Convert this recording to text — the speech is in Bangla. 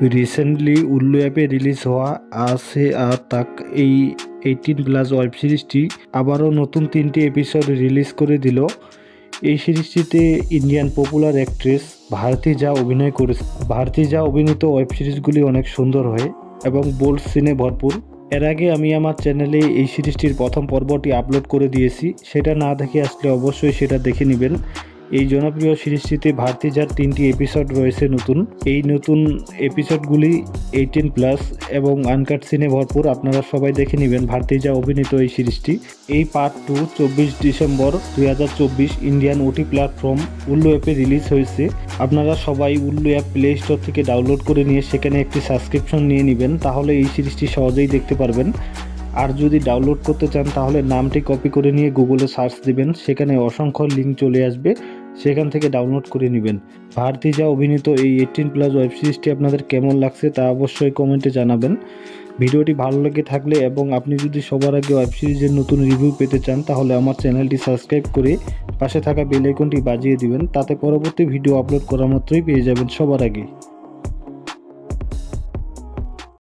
রিসেন্টলি উল্লু অ্যাপে রিলিজ হওয়া আসে আ তাক এই 18+ ওয়েব সিরিজটি আবারও নতুন 3টি এপিসোড রিলিজ করে দিল। এই সিরিজটিতে ইন্ডিয়ান পপুলার অ্যাক্ট্রেস ভারতী ঝা অভিনয় করেছে। ভারতী ঝা অভিনীত ওয়েব সিরিজগুলি অনেক সুন্দর হয় এবং বোল্ড সিনে ভরপুর। এর আগে আমি আমার চ্যানেলে এই সিরিজটির প্রথম পর্বটি আপলোড করে দিয়েছি, সেটা না দেখে আসলে অবশ্যই সেটা দেখে নেবেন। এই জনপ্রিয় সিরিজটিতে ভারতী ঝার 3টি এপিসোড রয়েছে নতুন। এই নতুন এপিসোডগুলি 18+ এবং আনকাট সিনে ভরপুর। আপনারা সবাই দেখে নেবেন ভারতী ঝা অভিনীত এই সিরিজটি। এই পার্ট 2 24 ডিসেম্বর 2024 ইন্ডিয়ান ওটি প্ল্যাটফর্ম উল্লু অ্যাপে রিলিজ হয়েছে। আপনারা সবাই উল্লু অ্যাপ প্লে স্টোর থেকে ডাউনলোড করে নিয়ে সেখানে একটি সাবস্ক্রিপশন নিয়ে নেবেন, তাহলে এই সিরিজটি সহজেই দেখতে পারবেন। আর যদি ডাউনলোড করতে চান তাহলে নামটি কপি করে নিয়ে গুগলে সার্চ দিবেন, সেখানে অসংখ্য লিঙ্ক চলে আসবে, সেখান থেকে ডাউনলোড করে নেবেন। ভারতী ঝা অভিনীত এই 18+ ওয়েব সিরিজটি আপনাদের কেমন লাগছে তা অবশ্যই কমেন্টে জানাবেন। ভিডিওটি ভালো লেগে থাকলে এবং আপনি যদি সবার আগে ওয়েব সিরিজের নতুন রিভিউ পেতে চান তাহলে আমার চ্যানেলটি সাবস্ক্রাইব করে পাশে থাকা বেল আইকনটি বাজিয়ে দিবেন, তাতে পরবর্তী ভিডিও আপলোড করা মাত্রই পেয়ে যাবেন সবার আগে।